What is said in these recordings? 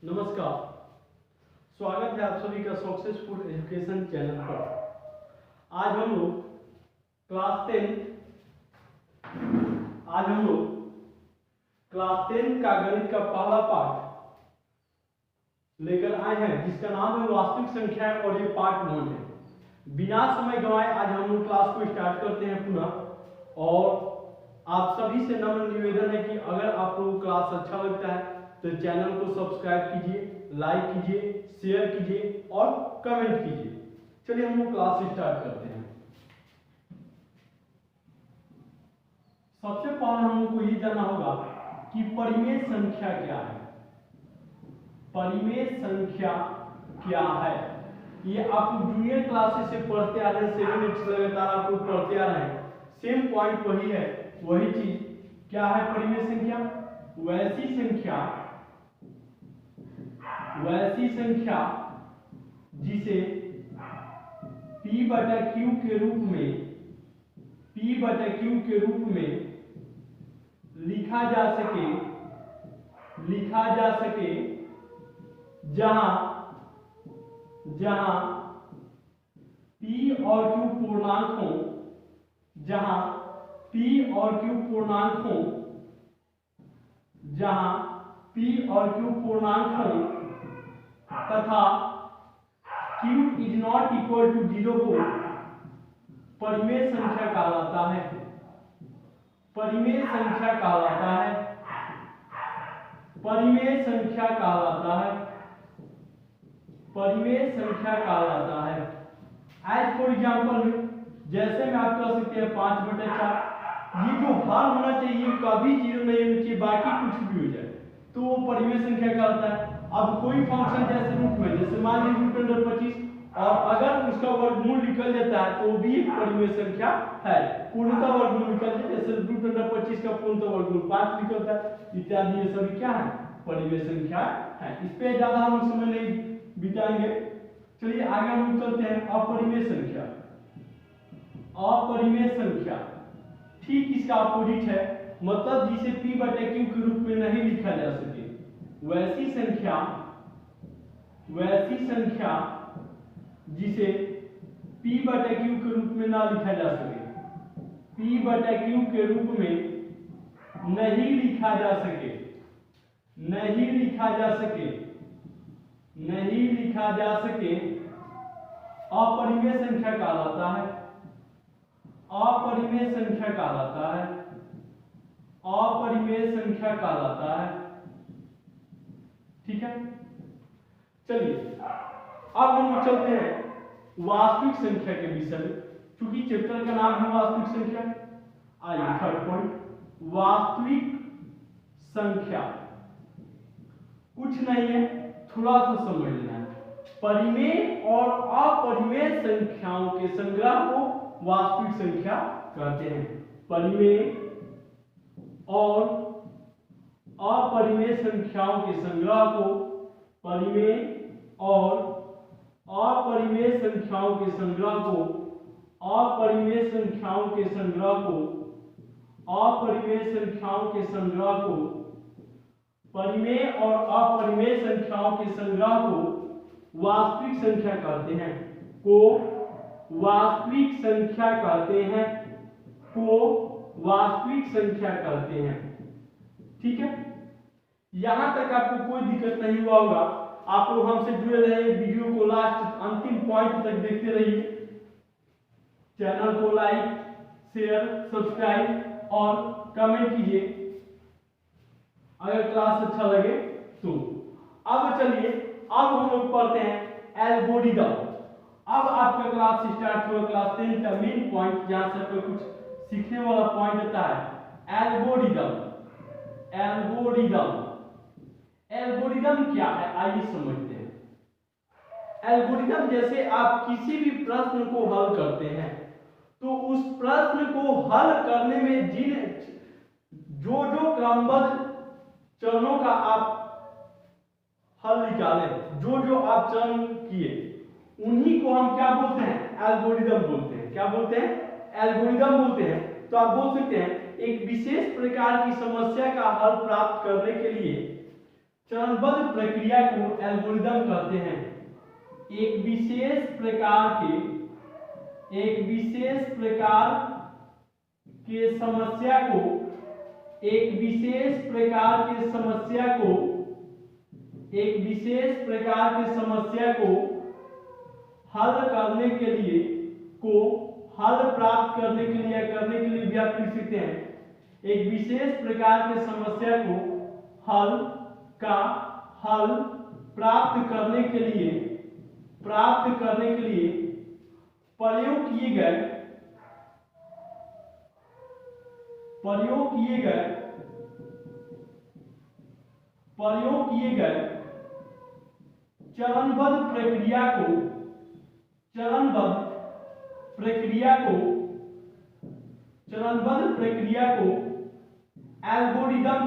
नमस्कार, स्वागत है आप सभी का सक्सेसफुल एजुकेशन चैनल पर। आज हम लोग क्लास 10 का गणित का पहला पाठ लेकर आए हैं, जिसका नाम है वास्तविक संख्या और ये पार्ट 1 है। बिना समय गंवाए आज हम लोग क्लास को स्टार्ट करते हैं पुनः। और आप सभी से नम्र निवेदन है कि अगर आप लोगों को क्लास अच्छा लगता है तो चैनल को सब्सक्राइब कीजिए, लाइक कीजिए, शेयर कीजिए और कमेंट कीजिए। चलिए हम लोग क्लास स्टार्ट करते हैं। सबसे पहले हम लोग को ये जानना होगा कि परिमेय संख्या क्या है। परिमेय संख्या क्या है ये आप जूनियर क्लासेस से पढ़ते आ रहे हैं, 7 8 से लगातार आप लोग पढ़ते आ रहे हैं। सेम पॉइंट वही है, वही चीज क्या है। परिमेय संख्या वैसी संख्या जिसे p बटा q के रूप में लिखा जा सके जहां p और q पूर्णांक हो, तथा q is not equal to 0 को परिमेय संख्या कहलाता है। परिमेय संख्या कहलाता है। एज फॉर एग्जाम्पल में जैसे में आप कह सकते हैं 5/4, ये जो हर होना चाहिए कभी 0 नहीं होना चाहिए, बाकी कुछ भी हो जाए तो वो परिमेय संख्या कहलाता है। अब कोई फंक्शन जैसे रूट में, जैसे मान लीजिए √25, और अगर उसका वर्गमूल निकल जाता है तो भी परिमेय संख्या है। पूर्णतः वर्गमूल निकल जाए, जैसे √25 का पूर्णतः वर्गमूल 5 निकलता है इत्यादि, ये सभी क्या है, परिमेय संख्या है। इस पे ज्यादा हम समय नहीं बिताएंगे। चलिए आगे हम चलते हैं। अपरिमेय संख्या ठीक इसका अपोजिट है, मतलब जिसे p बटे q के रूप में नहीं लिखा जा सके। वैसी संख्या जिसे p बटे q के रूप में ना लिखा जा सके, p बटे q के रूप में नहीं लिखा जा सके, अपरिमेय संख्या कहलाता है। ठीक है। चलिए अब हम लोग चलते हैं वास्तविक संख्या के विषय में, क्योंकि चैप्टर का नाम है वास्तविक संख्या। आइए थर्ड पॉइंट, वास्तविक संख्या कुछ नहीं है, थोड़ा सा समझ लेना है। परिमेय और अपरिमेय संख्याओं के संग्रह को वास्तविक संख्या कहते हैं। परिमेय और अपरिमेय संख्याओं के संग्रह को अपरिमेय संख्याओं के संग्रह को वास्तविक संख्या कहते हैं। ठीक है। यहां तक आपको कोई दिक्कत नहीं हुआ होगा। आप लोग हमसे जुड़े रहिए, वीडियो को लास्ट अंतिम पॉइंट तक देखते रहिए। चैनल को लाइक, शेयर, सब्सक्राइब और कमेंट कीजिए अगर क्लास अच्छा लगे तो। अब चलिए, अब हम लोग पढ़ते हैं एल्गोरिदम। अब आपका क्लास स्टार्ट हुआ, क्लास 10 का मेन पॉइंट, जहां से आपको कुछ सीखने वाला पॉइंट होता है, एल्गोरिदम। एल्गोरिदम क्या है आइए समझते हैं। एल्गोरिदम जैसे आप किसी भी प्रश्न को हल करते हैं तो उस प्रश्न को हल करने में जो क्रमबद्ध चरणों का आप हल निकाले, जो आप चरण किए, उन्हीं को हम क्या बोलते हैं, एल्गोरिदम बोलते हैं। क्या बोलते हैं, एल्गोरिदम बोलते हैं। तो आप बोल सकते हैं एक विशेष प्रकार की समस्या का हल प्राप्त करने के लिए चरणबद्ध प्रक्रिया को एल्गोरिदम कहते हैं। एक विशेष प्रकार के समस्या को हल प्राप्त करने के लिए भी आप लिख सकते हैं। एक विशेष प्रकार की समस्या को हल प्राप्त करने के लिए प्रयोग किए गए चरणबद्ध प्रक्रिया को एल्गोरिदम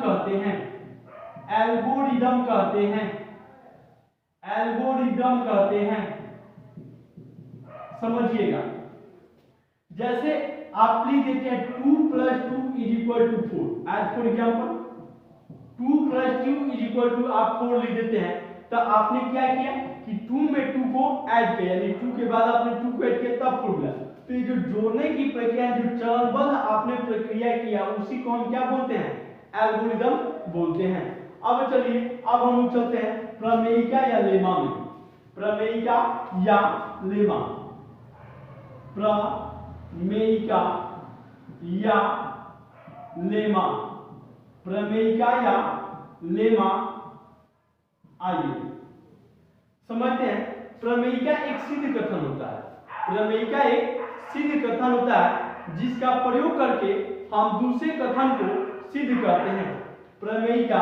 कहते हैं। समझिएगा, जैसे आप लिख देते हैं 2 + 2 = 4। एज फॉर एग्जाम्पल 2 + 2 = आप 4 लिख देते हैं। तो आपने क्या किया कि 2 में 2 को ऐड किया, यानी 2 के बाद आपने 2 को ऐड किया तब 4 मिला। तो ये जो जोड़ने की प्रक्रिया, जो चरणबद्ध आपने प्रक्रिया किया, उसी को हम क्या बोलते हैं? एल्गोरिदम बोलते हैं। अब चलिए, अब हम लोग चलते हैं प्रमेयिका या लेमा में। प्रमेयिका या लेमा आइए समझते हैं। प्रमेयिका एक सिद्ध कथन होता है जिसका प्रयोग करके हम दूसरे कथन को सिद्ध करते हैं। प्रमेयिका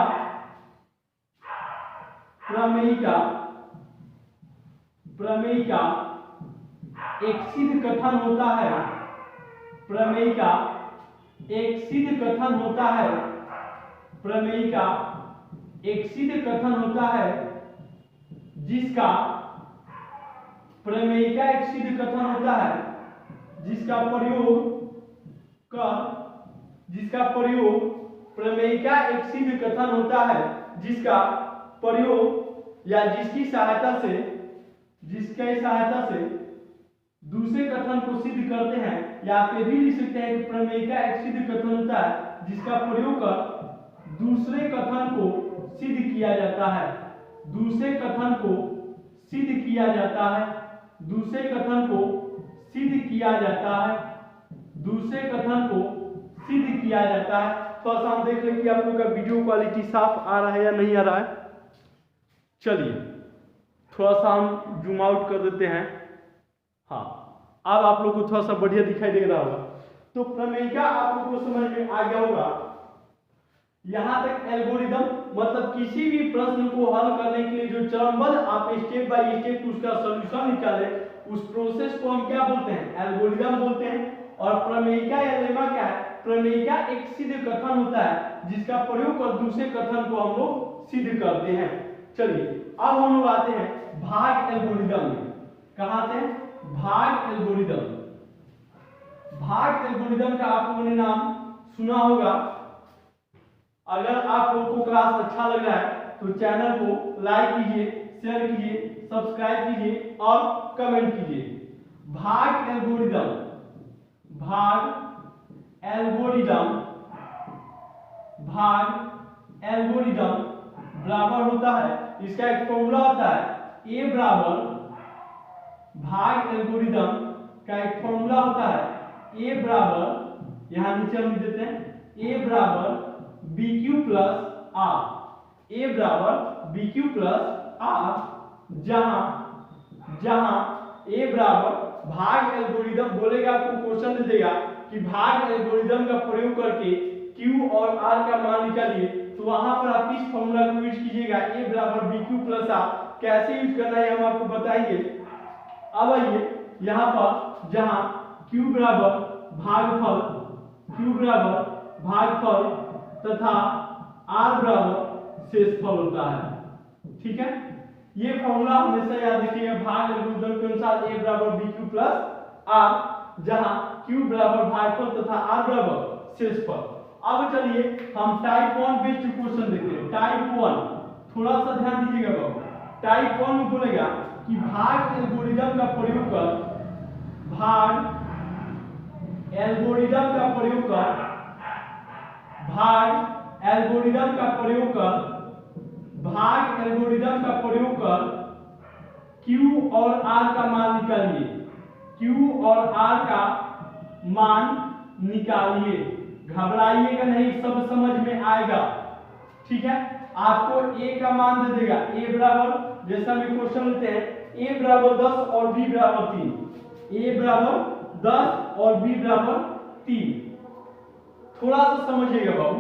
एक सिद्ध कथन होता है जिसका प्रयोग या जिसकी सहायता से दूसरे कथन को सिद्ध करते हैं। या आप ये भी लिख सकते हैं कि प्रमेयिका एक सिद्ध कथन होता है जिसका प्रयोग कर दूसरे कथन को सिद्ध किया जाता है। तो हम देख लें कि आप लोग का वीडियो क्वालिटी साफ आ रहा है या नहीं आ रहा है। चलिए थोड़ा सा हम जूम आउट कर देते हैं। हाँ, अब आप लोग को थोड़ा सा बढ़िया दिखाई दे रहा होगा। तो प्रमेयिका आप लोग को समझ में आ गया होगा। यहां तक एल्गोरिदम मतलब किसी भी प्रश्न को हल करने के लिए जो चरणबद्ध आप स्टेप बाय स्टेप उसका सॉल्यूशन निकाले, उस प्रोसेस को हम क्या बोलते हैं? एल्गोरिदम बोलते हैं। और प्रमेयिका या लेमा क्या है? प्रमेयिका एक सिद्ध कथन होता है जिसका प्रयोग कर दूसरे कथन को हम लोग सिद्ध करते हैं। चलिए अब हम लोग आते हैं भाग एल्गोरिदम में। कहां से? भाग एल्गोरिदम का आप लोगों ने नाम सुना होगा। अगर आप लोगों को क्लास अच्छा लग रहा है तो चैनल को लाइक कीजिए, शेयर कीजिए, सब्सक्राइब कीजिए और कमेंट कीजिए। भाग एल्गोरिदम बराबर होता है, इसका एक फॉर्मूला होता है ए बराबर, भाग एल्गोरिदम का एक फॉर्मूला होता है ए बराबर, यहां नीचे हम लिख देते हैं ए बराबर BQ प्लस आर। ए बराबर BQ प्लस आर, जहां ए बराबर भाग एल्गोरिदम बोलेगा, आपको क्वेश्चन दे देगा कि भाग एल्गोरिदम का प्रयोग करके Q और R का मान निकालिए, तो वहां पर आप इस फॉर्मूला को यूज कीजिएगा ए बराबर BQ प्लस आर। कैसे यूज करना है हम आपको बताएंगे। अब आइए यहां पर जहां Q बराबर भागफल तथा R बराबर शेषफल होता है। ठीक है, ये फॉर्मूला हमेशा याद रखिएगा। भाग एल्गोरिदम के अनुसार ए बराबर BQ प्लस आर, जहां Q बराबर भागफल तथा R बराबर शेषफल। अब चलिए हम टाइप 1 बेस्ड क्वेश्चन देखते हैं। टाइप थोड़ा सा ध्यान दीजिएगा बाबू, टाइप 1 में बोलेगा कि भाग एल्गोरिदम का प्रयोग कर, भाग एल्गोरिदम का प्रयोग कर, भाग एल्गोरिदम का प्रयोग कर, भाग एल्गोरिदम का प्रयोग कर Q और R का मान निकालिए, Q और R का मान निकालिए। घबराइएगा नहीं, सब समझ में आएगा, ठीक है। आपको A का मान दे देगा, A बराबर, जैसा भी क्वेश्चन लेते हैं, A बराबर 10 और B बराबर 3, A बराबर 10 और B बराबर 3। थोड़ा सा समझिएगा बाबू,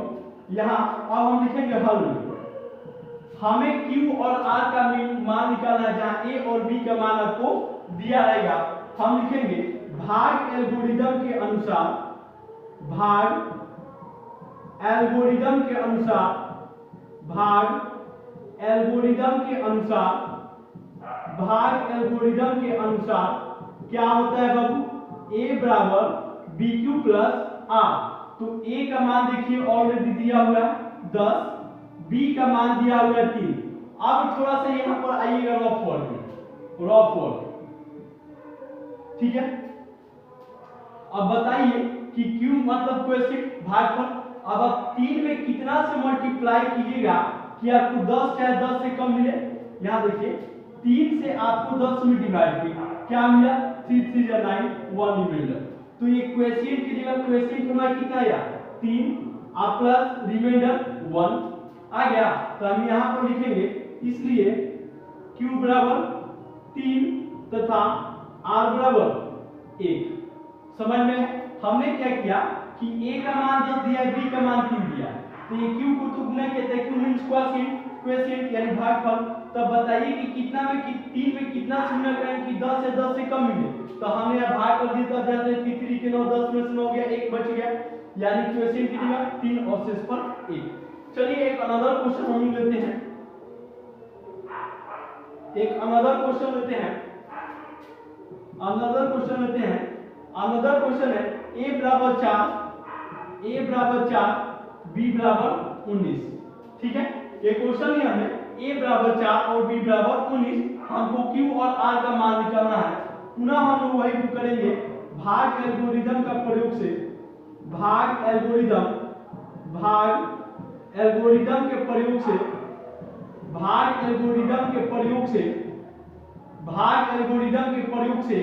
यहाँ अब हम लिखेंगे हल में, हमें Q और R का मान निकालना है, जहाँ A और B का मान आपको दिया रहेगा। हम लिखेंगे भाग एल्गोरिदम के अनुसार, भाग एल्गोरिदम के अनुसार, भाग एल्गोरिदम के अनुसार, भाग एल्गोरिदम के अनुसार क्या होता है बाबू, A बराबर BQ प्लस R। तो A का मान देखिए ऑलरेडी दिया हुआ है 10, B का मान दिया हुआ है 3। अब थोड़ा सा यहाँ पर आइएगा रफ वर्ड में, रफ वर्ड, ठीक है। अब बताइए कि Q मतलब क्वेश्चन भागफल। अब आप 3 में कितना से मल्टीप्लाई कीजिएगा कि आपको 10 चाहे 10 से कम मिले। यहाँ देखिए 3 से आपको 10 में डिवाइड किया, क्या मिला, 3 3 जा 9, 1 रिमाइंडर। तो ये क्वेश्चन की जगह क्वेश्चन हमारा कितना आया, 3 और प्लस रिमाइंडर 1 आ गया। तो हम यहाँ पर लिखेंगे, इसलिए Q बराबर 3 तथा R बराबर 1। समझ में हमने क्या किया कि A का मान 10 दिया है, B का मान 3 दिया है, तो ये Q को तो गुना कहते हैं, Q मींस क्वोशिएंट यानी भागफल। तब बताइए कि कितना में 3 में कितना से गुना करें कि 10 से 10 से कम मिले। तो हमने यहाँ भाग कर दिया, तब जाते हैं 3 के 9, 10 में से 9 हो गया, 1 बच गया, यानी क्वेश्चन की जगह 3 और शेष पर 1। चलिए एक अनदर क्वेश्चन हम लेते हैं, एक अनदर क्वेश्चन लेते हैं, अनदर क्वेश्चन लेते हैं। अनदर क्वेश्चन है A बराबर 4, A बराबर 4, B बराबर 19, ठीक है। ये क्वेश्चन लिया हमने, A बराबर 4 और B बराबर 19, हमको Q और R का मान निकालना है। पुनः हम लोग वही करेंगे, भाग एल्गोरिदम का प्रयोग से, भाग एल्गोरिदम, भाग एल्गोरिदम के प्रयोग से, भाग एल्गोरिदम के प्रयोग से, भाग एल्गोरिदम के प्रयोग से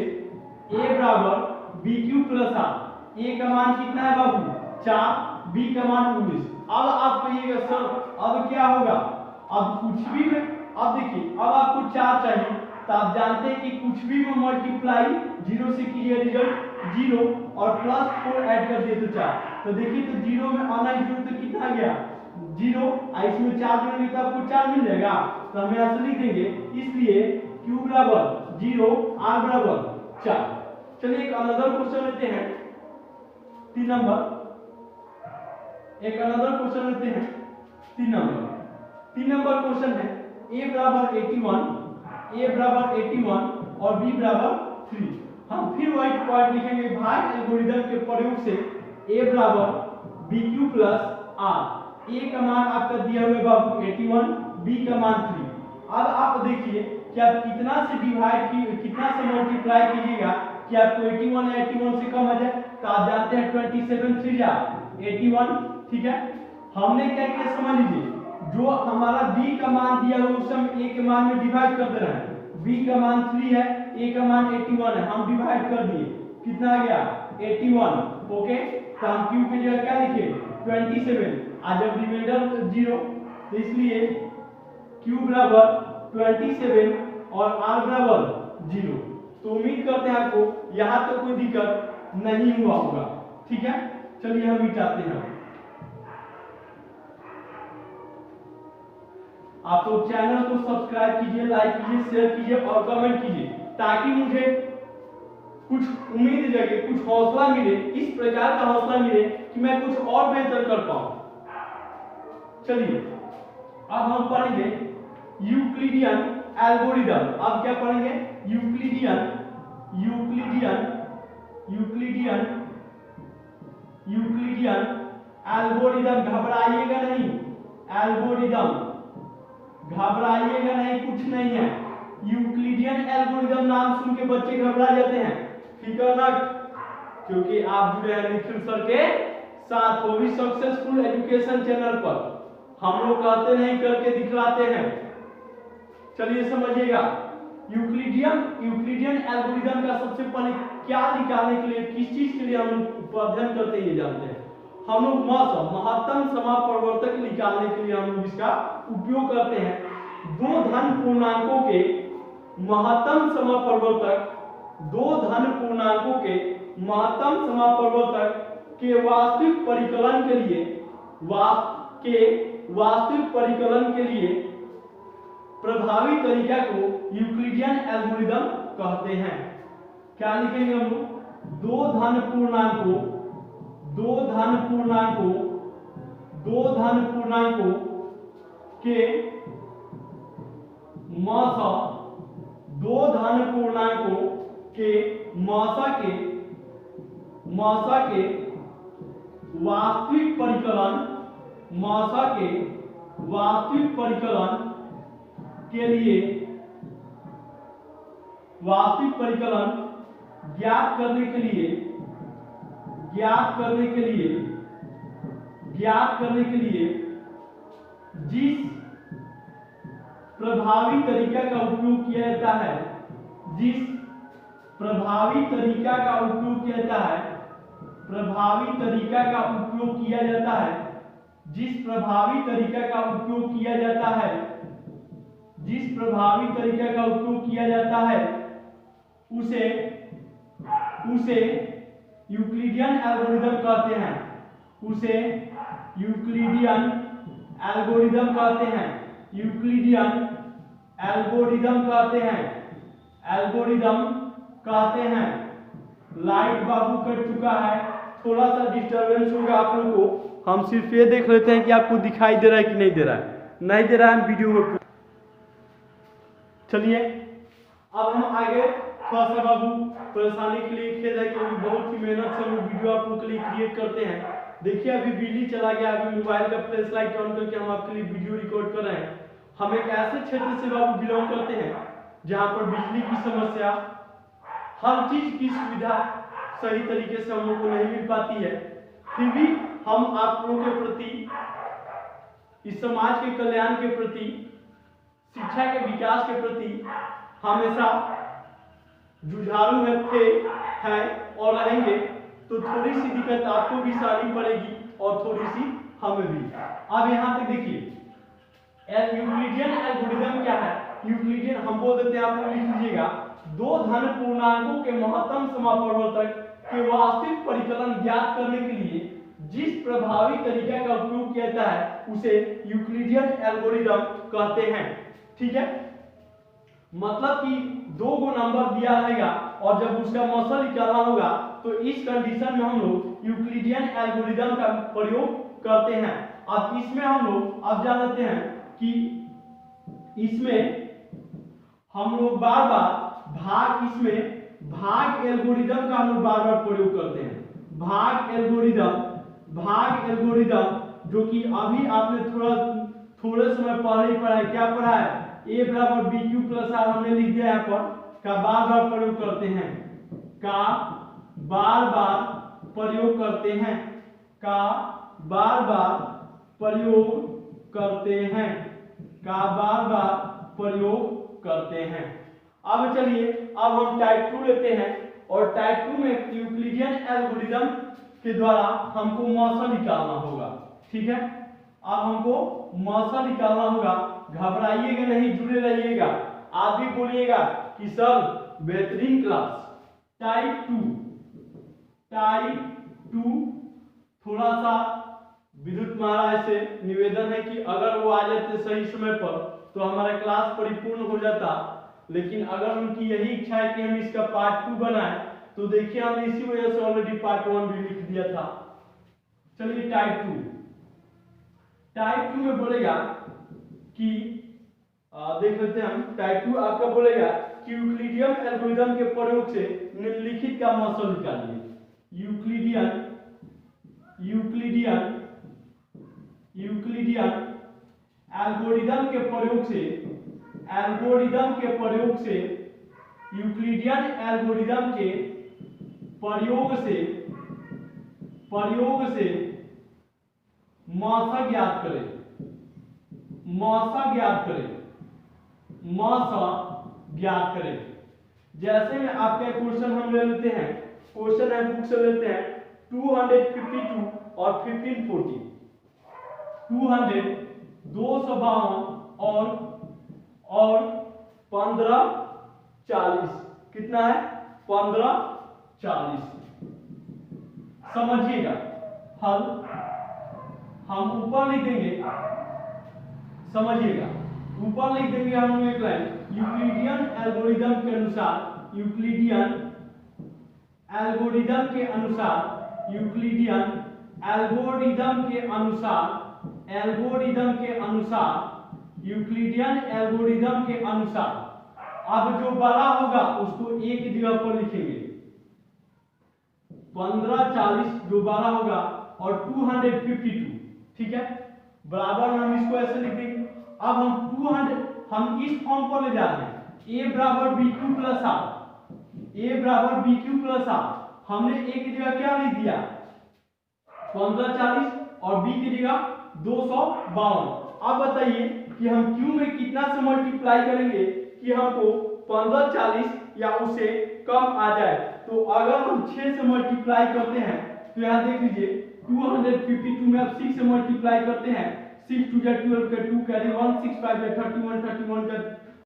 A बराबर BQ प्लस R। A का मान कितना है बाबू, 4, B का मान 19। अब आप कहिएगा सर अब क्या होगा, अब कुछ भी में, अब देखिए अब आपको 4 चाहिए, तो आप जानते हैं कि कुछ भी में मल्टीप्लाई 0 से कीजिए, रिजल्ट 0 और प्लस 4 ऐड कर दिए तो 4। तो देखिए तो 0 में आना ही 0, तो कितना गया 0, इसमें 4 जोड़ेंगे तो आपको 4 मिल जाएगा। तो हम यहाँ से लिख देंगे, इसलिए Q बराबर 0, R बराबर 4। चलिए एक अनदर क्वेश्चन लेते हैं, 3 नंबर, एक अनदर क्वेश्चन लेते हैं 3 नंबर। 3 नंबर क्वेश्चन है A बराबर 81, A बराबर 81 और B बराबर 3। हम फिर वही पॉइंट लिखेंगे, भाग एल्गोरिदम के प्रयोग से A बराबर BQ प्लस R। A का मान आपका दिया हुआ है बाबू 81, B का मान 3। अब आप देखिए कि आप कितना से डिवाइड की, कितना से मल्टीप्लाई कीजिएगा कि आपको 81 या 81 से कम आ जाए। तो आप जानते हैं 27 3 जा 81, ठीक है। हमने क्या किया समझ लीजिए, जो हमारा B का मान दिया हुआ उसे हम A के मान में डिवाइड कर दे रहे हैं। B का मान 3 है, A का मान 81 है, हम डिवाइड कर दिए, कितना आ गया 81, ओके। तो हम Q की जगह क्या लिखे 27, आज जब रिमाइंडर 0, तो इसलिए Q बराबर 27 और R बराबर 0। तो उम्मीद करते हैं आपको यहाँ तक कोई दिक्कत नहीं हुआ होगा, ठीक है। चलिए हम मिटाते हैं। आप तो चैनल को सब्सक्राइब कीजिए, लाइक कीजिए, शेयर कीजिए और कमेंट कीजिए, ताकि मुझे कुछ उम्मीद जगे, कुछ हौसला मिले, इस प्रकार का हौसला मिले कि मैं कुछ और बेहतर कर पाऊं। चलिए अब हम पढ़ेंगे यूक्लिडियन एल्गोरिदम। अब क्या पढ़ेंगे, Euclidean, Euclidean, Euclidean, Euclidean algorithm. घबराइएगा नहीं, एल्गोरिदम, घबराइएगा नहीं, कुछ नहीं है। यूक्लिडियन एल्गोरिदम नाम सुन के बच्चे घबरा जाते हैं, फिकर न, क्योंकि आप जुड़े हैं निखिल सर के साथ वो भी सक्सेसफुल एजुकेशन चैनल पर। हम लोग कहते नहीं, करके दिखलाते हैं। चलिए समझिएगा, यूक्लिडियन एल्गोरिदम का सबसे पहले क्या निकालने के लिए, किस चीज के लिए हम लोग अध्ययन करते हैं ये जानते हैं। हम लोग महत्तम समापवर्तक निकालने के लिए हम लोग इसका उपयोग करते हैं। दो धन पूर्णांकों के महत्तम समापवर्तक, दो धन पूर्णांकों के महत्तम समापवर्तक के वास्तविक परिकलन के लिए, वास्तविक परिकलन के लिए प्रभावी तरीका को यूक्लिडियन एल्गोरिदम कहते हैं। क्या लिखेंगे हम लोग? दो धन पूर्णांकों के मासा, दो धन पूर्णांकों के मासा के वास्तविक परिकलन, मासा के वास्तविक परिकलन के लिए, वास्तविक परिकलन ज्ञात करने के लिए जिस प्रभावी तरीका का उपयोग किया जाता है, जिस प्रभावी तरीका का उपयोग किया जाता है, प्रभावी तरीका का उपयोग किया जाता है, जिस प्रभावी तरीका का उपयोग किया जाता है, जिस प्रभावी तरीका का उपयोग किया जाता है उसे यूक्लिडियन एल्गोरिदम कहते हैं, उसे यूक्लिडियन एल्गोरिदम कहते हैं, यूक्लिडियन एल्गोरिदम कहते हैं, एल्गोरिदम कहते हैं। लाइट बाबू कट चुका है, थोड़ा सा डिस्टरबेंस होगा आप लोगों को। हम सिर्फ ये देख लेते हैं कि आपको दिखाई दे रहा है कि नहीं दे रहा है। नहीं दे रहा है, हम वीडियो में। चलिए अब हम आगे, थोड़ा सा बाबू परेशानी के लिए खेद है, क्योंकि बहुत ही मेहनत से हम वीडियो आप लोगों के लिए क्रिएट करते हैं। देखिए अभी बिजली चला गया, अभी मोबाइल का फ्लैश लाइट ऑन करके हम आपके लिए वीडियो रिकॉर्ड कर रहे हैं। हम एक ऐसे क्षेत्र से बाबू बिलोंग करते हैं जहां पर बिजली की समस्या, हर चीज की सुविधा सही तरीके से हम लोग को नहीं मिल पाती है। फिर भी हम आप लोगों के प्रति, इस समाज के कल्याण के प्रति, शिक्षा के विकास के प्रति हमेशा जुझारू है और रहेंगे। तो थोड़ी सी दिक्कत आपको भी सहनी पड़ेगी और थोड़ी सी हमें भी। अब यहाँ पे देखिए यूक्लिडियन एल्गोरिदम क्या है। यूक्लिडियन हम बोल देते हैं, आप लोग लिख लीजिएगा, दो धन पूर्णांकों के महत्तम समापवर्तक के वास्तविक परिकलन ज्ञात करने के लिए जिस प्रभावी तरीका का उपयोग किया जाता है उसे यूक्लिडियन एल्गोरिदम कहते हैं। ठीक है, मतलब कि दो गो नंबर दिया रहेगा और जब उसका मौसा निकालना होगा तो इस कंडीशन में हम लोग यूक्लिडियन एल्गोरिदम का प्रयोग करते हैं। अब इसमें हम लोग अब जान लेते हैं कि इसमें हम लोग बार बार भाग एल्गोरिदम का हम लोग बार बार प्रयोग करते हैं। भाग एल्गोरिदम जो कि अभी आपने थोड़े समय पहले ही पढ़ा है। क्या पढ़ा है? a बराबर बी क्यू प्लस आर हमने लिख दिया यहाँ पर, का बार बार प्रयोग करते हैं, का बार बार प्रयोग करते हैं, का बार बार प्रयोग करते हैं, का बार बार प्रयोग करते हैं। अब चलिए अब हम टाइप 2 लेते हैं और टाइप 2 में यूक्लिडियन एल्गोरिदम के द्वारा हमको मौसा निकालना होगा। ठीक है, अब हमको मौसा निकालना होगा। घबराइएगा नहीं, जुड़े रहिएगा। आप भी बोलिएगा कि सर बेहतरीन क्लास। टाइप 2 थोड़ा सा विद्युत महाराज से निवेदन है कि अगर वो आ जाते सही समय पर तो हमारा क्लास परिपूर्ण हो जाता, लेकिन अगर उनकी यही इच्छा है कि हम इसका पार्ट 2 बनाएं तो देखिए हमने इसी वजह से ऑलरेडी पार्ट 1 भी लिख दिया था। चलिए टाइप 2 में बोलेगा कि देख लेते हैं हम। टाइप 2 आपका बोलेगा कि यूक्लिडियन एल्गोरिदम के प्रयोग से निम्नलिखित का मौसा निकालिए। यूक्लिडियन एल्गोरिदम के प्रयोग से यूक्लिडियन एल्गोरिदम के प्रयोग से मासा ज्ञात करें। जैसे में आपका क्वेश्चन हम ले लेते हैं, क्वेश्चन है बुक से लेते हैं 252 और 1540। 252 और 1540 कितना है? 1540। समझिएगा हल हम ऊपर लिख देंगे, समझिएगा ऊपर लिख देंगे हम एक लाइन, यूक्लिडियन एल्गोरिदम के अनुसार यूक्लिडियन एल्गोरिदम के अनुसार अब जो बड़ा होगा उसको एक जगह पर लिखेंगे, 1540 जो बड़ा होगा और 252, ठीक है, बराबर हम इसको ऐसे लिख देंगे। अब हम इस फॉर्म पर ले जाते हैं, a बराबर bq प्लस r। हमने a की जगह क्या लिख दिया? 1540 और b की जगह 252। अब बताइए कि हम q में कितना से मल्टीप्लाई करेंगे कि हमको 1540 या उससे कम आ जाए। तो अगर हम 6 से मल्टीप्लाई करते हैं तो यहाँ देख लीजिए 252 में अब 6 से मल्टीप्लाई करते हैं, 6 2 12 के 2 कैरी 1 6 5 31 31